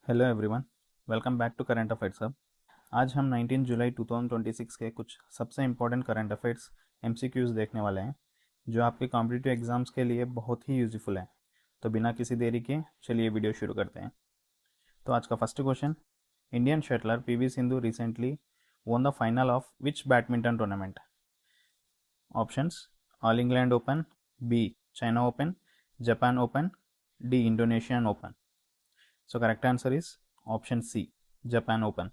Hello everyone, welcome back to current affairs hub. आज हम 19 जुलाई 2026 के कुछ सबसे इम्पोर्टेंट करंट अफेयर्स एमसीक्यूज देखने वाले हैं जो आपके कॉम्पिटिटिव एग्जाम्स के लिए बहुत ही यूजफुल है। तो बिना किसी देरी के चलिए वीडियो शुरू करते हैं। तो आज का first question, Indian shuttler PV Sindhu recently won the final of which badminton tournament? Options: all England open, B China open, Japan open, D Indonesian open. So correct answer is option C, Japan open.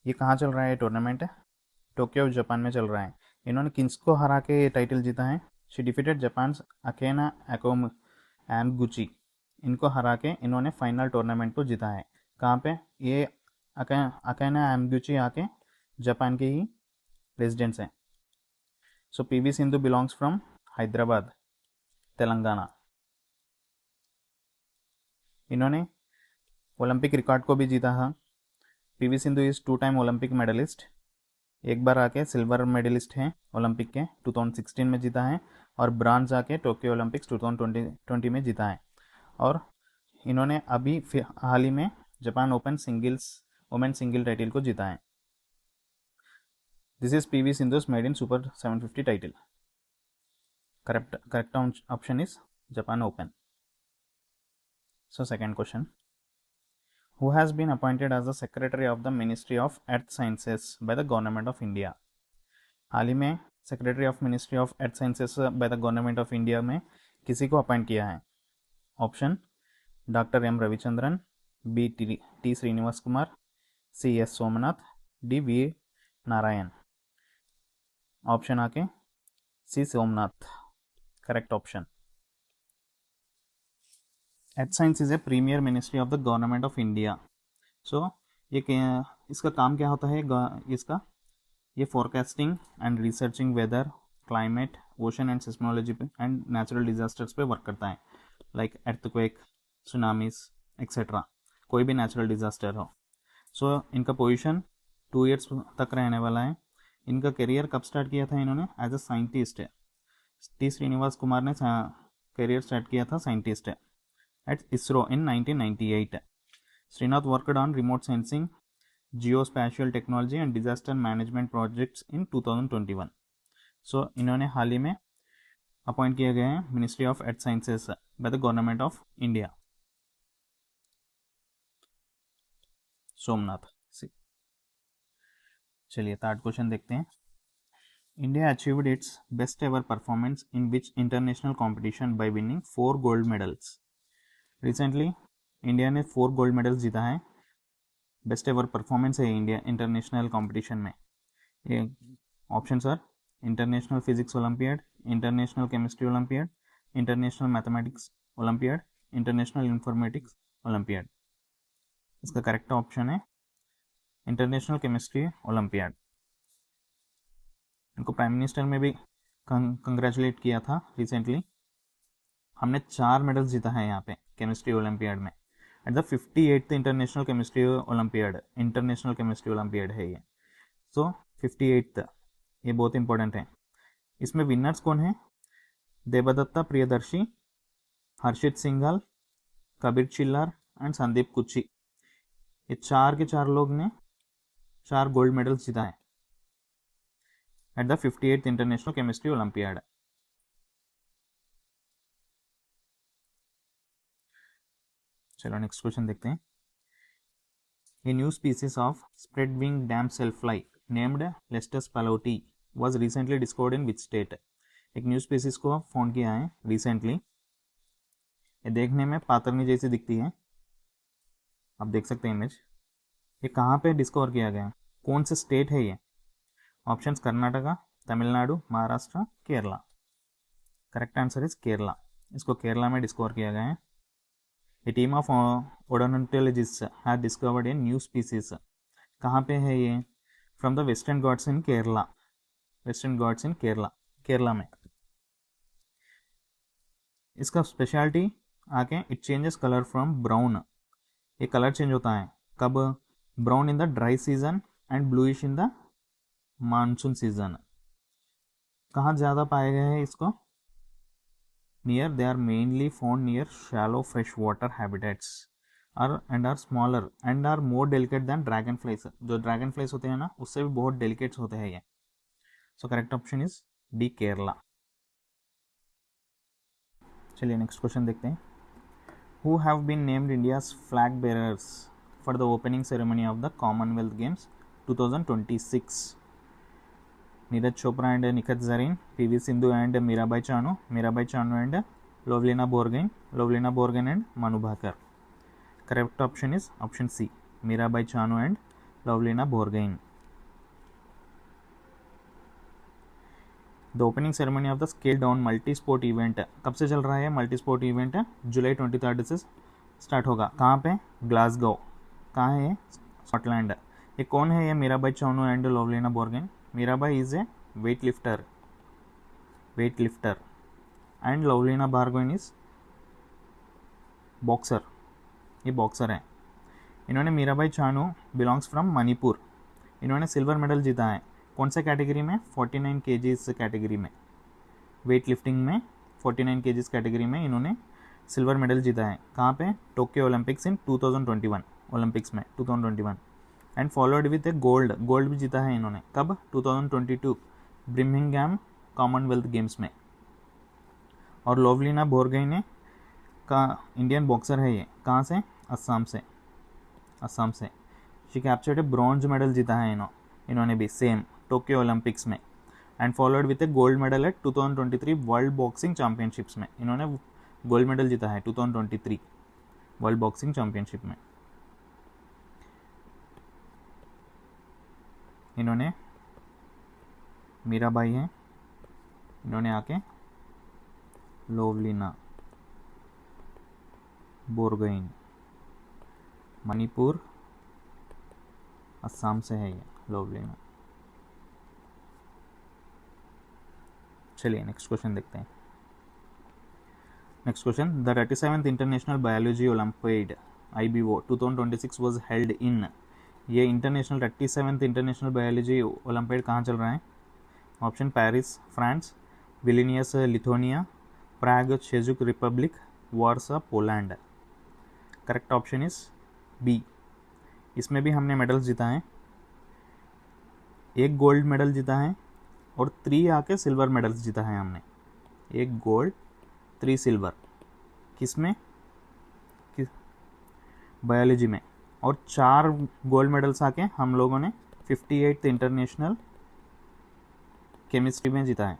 ये कहाँ चल रहा है tournament? Tokyo Japan में चल रहा है। इन्होंने किसको हरा के ये टाइटल जीता है? शी डिफीटेड जापान अकेना एकोम एमगुची। इनको हरा के इन्होंने फाइनल टूर्नामेंट को जीता है। कहाँ पे? ये अकेना एमगुची आके जापान के ही रेजिडेंट्स हैं। So P V Sindhu belongs from Hyderabad, Telangana. इन्होंने ओलंपिक रिकॉर्ड को भी जीता था। P V Sindhu is 2 time Olympic medalist. एक बार आके सिल्वर मेडलिस्ट हैं ओलंपिक के, 2016 में जीता है, और ब्रांज आके टोक्यो ओलंपिक्स 2020 में जीता है। और इन्होंने अभी हाल ही में Japan open singles women single title को जीता है। This is P V Sindhu's maiden super 750 title. Correct option is Japan open. So second question, who has been appointed as the secretary of the Ministry of Earth Sciences by the Government of India? हाल ही में secretary of ministry of earth sciences by the government of India में किसी को appoint किया है? Option: doctor M Ravichandran, B T Srinivas Kumar, C S Somnath, D V Narayan. Option आके C Somnath, correct option. Earth science is a premier ministry of the government of India. So ये इसका काम क्या होता है? इसका ये forecasting and researching weather, climate, ocean and seismology पे एंड नेचुरल डिजास्टर्स पे वर्क करता है, लाइक अर्थक्वेक, सुनामीज एक्सेट्रा, कोई भी नेचुरल डिजास्टर हो। सो इनका पोजीशन 2 इयर्स तक रहने वाला है। इनका करियर कब स्टार्ट किया था इन्होंने? एज अ साइंटिस्ट है। टी श्रीनिवास कुमार ने करियर स्टार्ट किया था साइंटिस्ट है at ISRO in 1998। Srinath worked on remote sensing, geospatial technology and disaster management projects in 2021। So इन्होंने हाल ही में अपॉइंट किए गए हैं ministry of earth sciences by the government of India. Somnath. चलिए थर्ड क्वेश्चन देखते हैं। India achieved its best ever performance in which international competition by winning 4 gold medals? Recently India ने 4 गोल्ड मेडल्स जीता है। बेस्ट एवर परफॉर्मेंस है India international competition में। ये option sir: international physics olympiad, international chemistry olympiad, international mathematics olympiad, international informatics olympiad. इसका correct option है international chemistry olympiad. इनको prime minister में भी कंग्रेचुलेट किया था रिसेंटली। हमने 4 मेडल्स जीता है यहाँ पे केमिस्ट्री ओलंपियाड में। At the 58th international chemistry olympiad है ये। सो 58th, ये बहुत इंपॉर्टेंट है। इसमें विनर्स कौन है? देवदत्ता प्रियदर्शी, हर्षित सिंघल, कबीर चिल्लार एंड संदीप कुची। ये 4 के 4 लोग ने 4 गोल्ड मेडल्स जीता है at the 58th international chemistry olympiad. चलो नेक्स्ट क्वेश्चन देखते हैं। A new species of spread-winged damselfly fly named Lestes paloti was recently discovered in which state? एक न्यू स्पीसीज को फाउंड किया है रिसेंटली। ये देखने में पातरनी जैसी दिखती है, आप देख सकते हैं इमेज। ये कहाँ पे डिस्कवर किया गया? कौन से स्टेट है ये? Options: Karnataka, Tamil Nadu, Maharashtra, Kerala. Correct answer is Kerala. इसको केरला में डिस्कवर किया गया है। A team of ornithologists have discovered a new species. कहाँ पे है ये? From the Western Ghats in Kerala. Western Ghats in Kerala, Kerala में। इसका स्पेशलिटी आके it changes colour from brown. ये कलर चेंज होता है कब? Brown in the dry season and bluish in the monsoon season. कहाँ ज़्यादा पाए गए हैं इसको? near they are mainly found near shallow freshwater habitats and are smaller and are more delicate than dragonflies. जो dragonflies होते हैं ना उससे भी बहुत delicate होते हैं ये. So correct option is D Kerala. चलिए नेक्स्ट क्वेश्चन देखते हैं. Who have been named India's flag bearers for the opening ceremony of the Commonwealth Games 2026? Neeraj Chopra and Nikhat Zareen, P V Sindhu and Mirabai Chanu and Lovlina Borgohain and Manu Bhaker. Correct option is option C, Mirabai Chanu and Lovlina Borgohain. The opening ceremony of the scale down multi sport event कब से चल रहा है? Multi sport event जुलाई 23 से start होगा. कहाँ पे? Glasgow. कहाँ है? स्कॉटलैंड. ये कौन है? ये Mirabai Chanu and Lovlina Borgohain. Mirabai is a weightlifter and Lovlina Borgoin is boxer. ये बॉक्सर है. इन्होंने मीराबाई चानू बिलोंग्स फ्रॉम मणिपुर. इन्होंने सिल्वर मेडल जीता है. कौन सा कैटेगरी में? 49 kgs कैटेगरी में. वेट लिफ्टिंग में 49 kgs कैटेगरी में इन्होंने सिल्वर मेडल जीता है. कहाँ पे? टोक्यो ओलंपिक्स इन 2021 ओलंपिक्स में 2021. And followed with A gold भी जीता है इन्होंने. कब? 2022 ब्रिमिंघम कॉमनवेल्थ गेम्स में. और लोवलिना बोर्गेन ने का इंडियन बॉक्सर है ये. कहाँ से? असम से. She captured A bronze medal जीता है इन्होंने भी सेम टोक्यो ओलंपिक्स में. And followed with A gold medal at 2023 world boxing championships में. इन्होंने गोल्ड मेडल जीता है 2023 वर्ल्ड बॉक्सिंग चैम्पियनशिप में. इन्होंने मीराबाई हैं, इन्होंने आके लोवलिना बोर्गोइन, मणिपुर असम से है ये लोवलिना. चलिए नेक्स्ट क्वेश्चन देखते हैं. Next question. The 37th international biology olympiad IBO 2026 was held in. ये international 37th international biology olympiad कहाँ चल रहा है? Option Paris France, Vilnius Lithuania, Prague चेक Republic, Warsaw Poland. Correct option is B. इसमें भी हमने मेडल्स जीता है. एक गोल्ड मेडल जीता है और 3 आके सिल्वर मेडल्स जीता है हमने. एक गोल्ड 3 सिल्वर. किसमें? बायोलॉजी में. और 4 गोल्ड मेडल्स आके हम लोगों ने 58th इंटरनेशनल केमिस्ट्री में जीता है.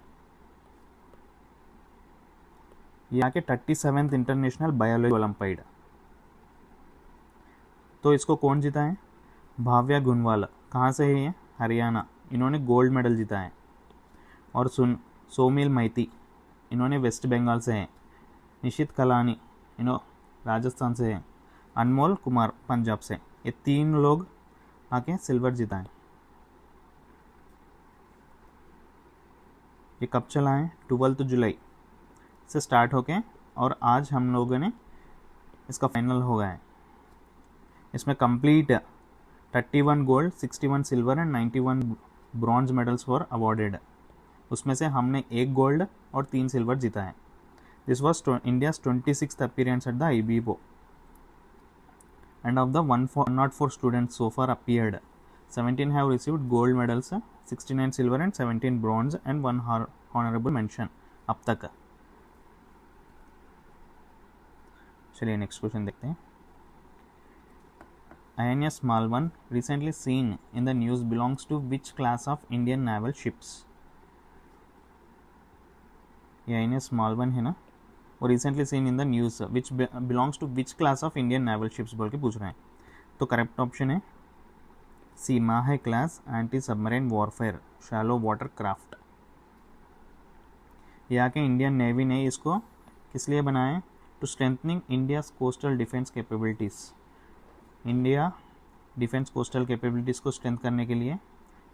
ये आके 37th इंटरनेशनल बायोलॉजी ओलंपियाड. तो इसको कौन जीता है? भाव्या गुनवाल. कहाँ से है ये? हरियाणा. इन्होंने गोल्ड मेडल जीता है. और सोमिल मैती, इन्होंने वेस्ट बंगाल से हैं. निशित कलानी राजस्थान से हैं. अनमोल कुमार पंजाब से. ये 3 लोग आके सिल्वर जीता है. ये कब चला है? 12 जुलाई से स्टार्ट होके और आज हम लोगों ने इसका फाइनल हो गया है. इसमें complete 31 gold, 61 silver and 91 bronze medals for awarded. उसमें से हमने 1 गोल्ड और 3 सिल्वर जीता है. This was India's 26th appearance at the IBO. And of the 104 students so far appeared, 17 have received gold medals, 69 silver and 17 bronze and 1 honorable mention अब तक. चलिए next question देखते हैं. INS Malvan recently seen in the news belongs to which class of Indian naval ships? ये INS Malvan है ना, वो recently seen in the news which belongs to which class of Indian naval ships बोल के पूछ रहे हैं. तो करेक्ट ऑप्शन है C, Mahe class anti submarine warfare shallow water craft. यहाँ के इंडियन नेवी ने इसको किस लिए बनाया? To strengthening India coastal defence capabilities. India defence coastal capabilities को स्ट्रेंथ करने के लिए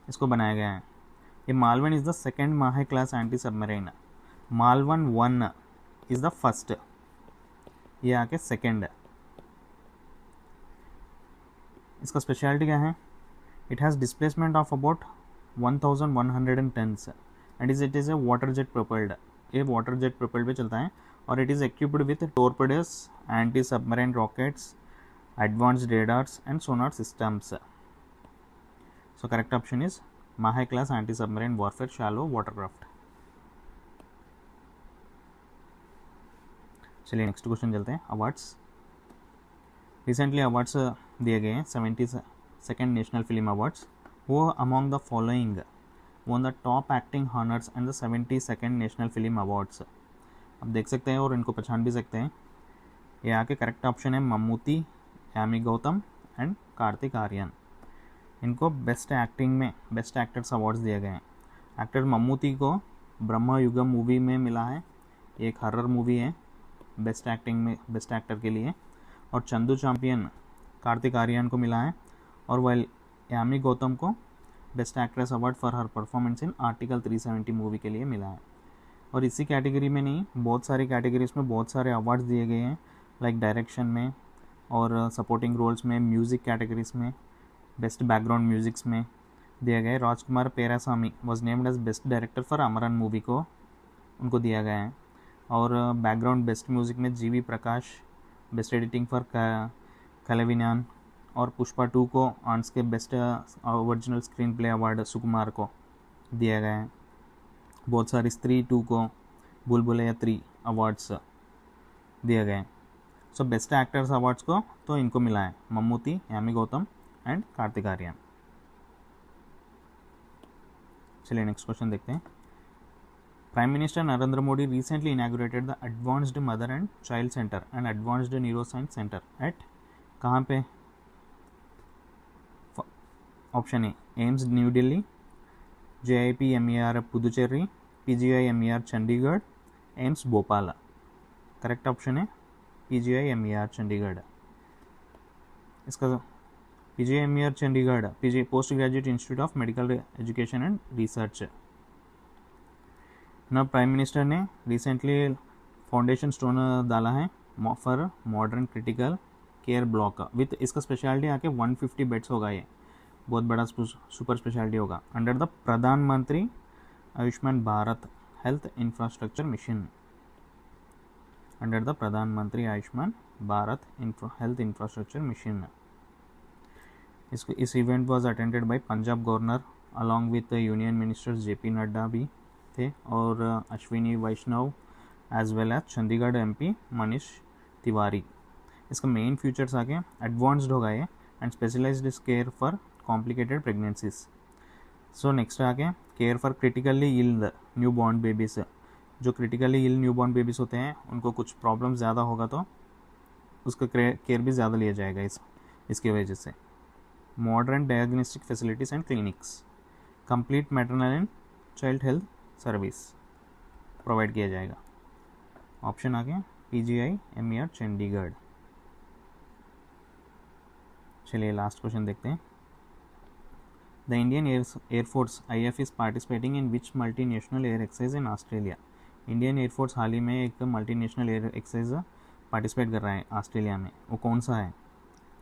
इसको बनाया गया है. ये Malvan is the second Mahe class anti submarine. Malvan 1 is the first. ये आके सेकेंड है. इसका स्पेशलिटी क्या है? It has displacement of about 1100 tons and it is a water jet propelled. ये वाटर जेट प्रोपेल्ड पे चलता है और it is equipped with torpedoes, anti-submarine rockets, advanced radars and sonar systems. So correct option is Mahe class anti-submarine warfare shallow watercraft. चलिए next question चलते हैं. Awards. Recently awards दिए गए हैं 72nd नेशनल फिल्म अवार्ड्स. वो among the following won the top acting honors and the 72nd national film awards. अब देख सकते हैं और इनको पहचान भी सकते हैं. ये आके करेक्ट ऑप्शन है मम्मूटी, यामी गौतम एंड कार्तिक आर्यन. इनको बेस्ट एक्टिंग में बेस्ट एक्टर्स अवार्ड्स दिए गए हैं. एक्टर मम्मूटी को ब्रह्म युगम मूवी में मिला है. ये एक हर्रर मूवी है. बेस्ट एक्टिंग में बेस्ट एक्टर के लिए. और चंदू चैंपियन कार्तिक आर्यन को मिला है. और वह यामी गौतम को best actress award for her performance in article 370 movie के लिए मिला है. और इसी कैटेगरी में नहीं, बहुत सारी कैटेगरीज में बहुत सारे अवार्ड्स दिए गए हैं, लाइक डायरेक्शन में और सपोर्टिंग रोल्स में, म्यूज़िक कैटेगरीज में, बेस्ट बैकग्राउंड म्यूजिक्स में दिया गया है. Rajkumar Periasamy was named as best director for Amaran movie को उनको दिया गया है. और बैकग्राउंड बेस्ट म्यूज़िक में G V Prakash, best editing for Kalaivanan. और पुष्पा 2 को ऑन्स के best original screenplay award Sukumar को दिया गया है. बहुत सारी स्त्री 2 को बुलबुलैया 3 अवार्ड्स दिए गए. सो बेस्ट एक्टर्स अवार्ड्स को तो इनको मिला है, मम्मूटी, यामी गौतम एंड कार्तिक आर्यन. चलिए नेक्स्ट क्वेश्चन देखते हैं. Prime minister Narendra Modi recently inaugurated the advanced mother and child centre and advanced neuroscience centre at कहाँ पे? Option A AIIMS new Delhi, JIPMER Puducherry, PGIMER Chandigarh, AIIMS Bhopal. Correct option है PGIMER चंडीगढ़. इसका PGIMER Chandigarh post graduate institute of medical education and research. ना prime minister ने recently foundation stone डाला है for modern critical care block with. इसका speciality आके 150 beds होगा. ये बहुत बड़ा सुपर स्पेशलिटी होगा under the Pradhan Mantri Ayushman Bharat health infrastructure mission. Under the Pradhan Mantri Ayushman Bharat health infrastructure mission. इस event was attended by Punjab governor along with union ministers JP Nadda भी थे और Ashwini Vaishnaw as well as Chandigarh MP Manish Tewari. इसका मेन फीचर्स आके एडवांस्ड होगा ये and specialised care for complicated pregnancies. So next आके care for critically ill newborn babies. जो critically ill newborn babies होते हैं उनको कुछ प्रॉब्लम ज़्यादा होगा तो उसका केयर भी ज़्यादा लिया जाएगा इसकी वजह से. Modern diagnostic facilities and clinics, complete maternal and child health service provide किया जाएगा. ऑप्शन आ गया PGIMER चंडीगढ़. चलिए लास्ट क्वेश्चन देखते हैं. The Indian air force IF is participating in which multinational air exercise in Australia. Indian air force हाल ही में एक मल्टीनेशनल एयर एक्सरसाइज पार्टिसिपेट कर रहा है ऑस्ट्रेलिया में. वो कौन सा है?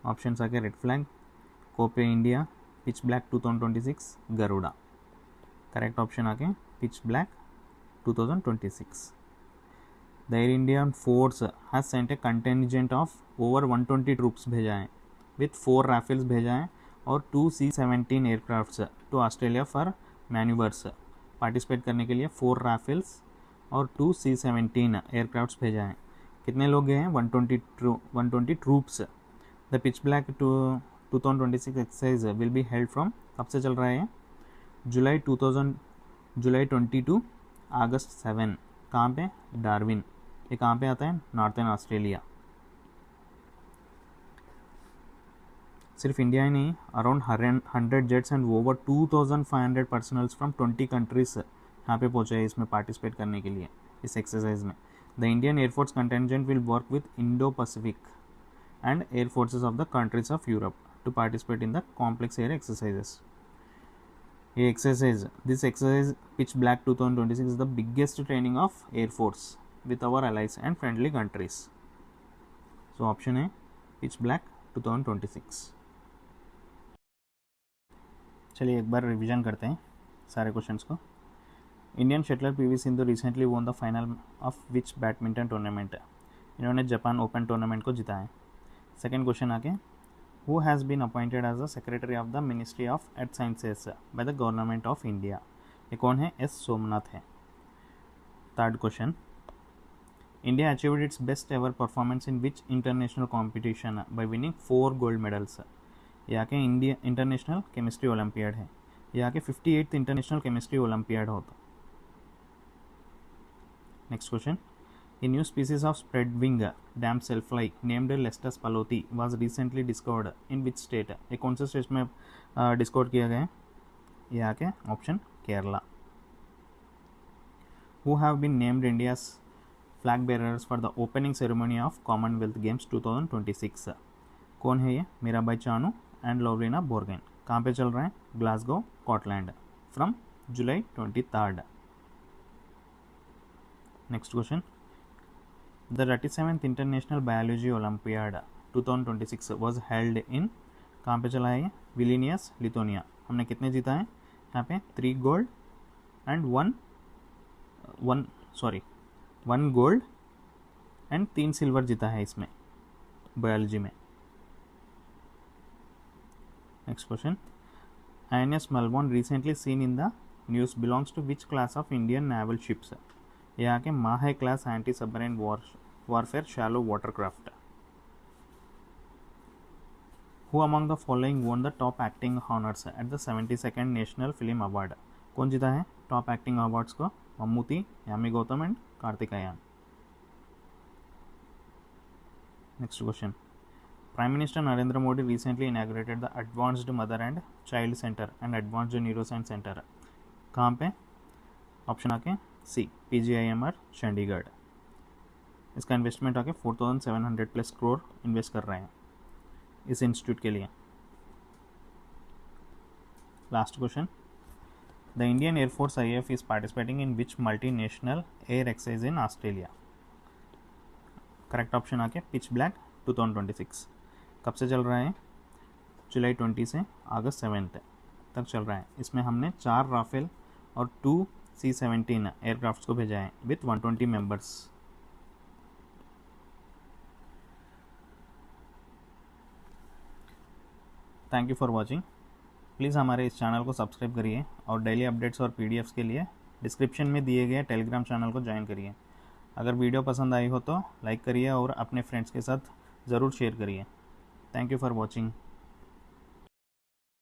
ऑप्शन आ गया red flag, Cope India, pitch black 2026, Garuda. Correct option आ गया pitch black 2026. The air Indian force has sent a contingent of over 120 troops भेजा है विथ 4 राफेल्स भेजा है और 2 C-17 aircrafts to Australia for manoeuvres. Participate करने के लिए 4 राफेल्स और 2 C-17 एयरक्राफ्ट्स भेजा है. कितने लोग गए हैं? 120 troops. The pitch black 2026 exercise will be held from, कब से चल रहा है? जुलाई 22 अगस्त 7. कहाँ पे? डार्विन. ये कहाँ पे आता है? Northern Australia. सिर्फ इंडिया ही नहीं, around 100 jets and over 2500 personnels from 20 countries यहाँ पे पहुँचे हैं इसमें पार्टिसिपेट करने के लिए इस एक्सरसाइज में. The Indian air force contingent will work with Indo Pacific and air forces of the countries of Europe to participate in the complex air exercises. ये exercise, this exercise pitch black 2026 is the biggest training of air force with our allies and friendly countries. So option है pitch black 2026. चलिए एक बार revision करते हैं सारे questions को. Indian shuttler PV Sindhu recently won the final of which badminton tournament. इन्होंने Japan open tournament को जीता है। सेकेंड क्वेश्चन आगे, who has been appointed as the secretary of the ministry of earth sciences by the government of India. ये कौन है? S Somnath है। Third question, India achieved its best ever performance in which international competition by winning 4 gold medals. यहाँ के India international chemistry olympiad है। यहाँ के 58th international chemistry olympiad होता। Next question, A new species of spread-wing damselfly named Lestus paloti was recently discovered in which state? ये कौन से state में डिस्कवर किया गया है? ये आके option Kerala. Who have been named India's flag bearers for the opening ceremony of Commonwealth Games 2026? कौन है ये? मीराबाई चानू एंड लोवलिना बोर्गेन। कहाँ पे चल रहा है? Glasgow, Scotland, from July 23rd। Next question, The 37th International Biology Olympiad 2026 was held in, कहाँ पे चला है ये? विलिनियस, लिथुआनिया। हमने कितने जीता है यहाँ पे? 3 gold and 1 gold and 3 silver जीता है इसमें बायोलॉजी में। Next question, INS Melbourne recently seen in the news belongs to which class of Indian naval ships? यहाँ के Mahe class anti submarine warfare shallow watercraft. Who among the following won the top acting honours at the 72nd national film award. कौन जीता है top acting awards को? Mammootty, Yami Gautam and Karthikeyan. Next question, prime minister Narendra Modi recently inaugurated the advanced mother and child centre and advanced neuroscience centre. कहाँ पे? Option आके सी, PGIMR Chandigarh. इसका investment आके 4700+ crore invest कर रहे हैं इस इंस्टीट्यूट के लिए। Last question, the Indian air force IAF is participating in which multinational air exercise in Australia. Correct option आके पिच ब्लैक 2026। कब से चल रहा है? जुलाई 20 से अगस्त 7 तक चल रहा है। इसमें हमने 4 राफेल और 2 C-17 एयरक्राफ्ट्स को भेजा है with 120 members. Thank you for watching. Please हमारे इस चैनल को सब्सक्राइब करिए और डेली अपडेट्स और PDFs के लिए डिस्क्रिप्शन में दिए गए टेलीग्राम चैनल को ज्वाइन करिए। अगर वीडियो पसंद आई हो तो लाइक करिए और अपने फ्रेंड्स के साथ ज़रूर शेयर करिए। Thank you for watching.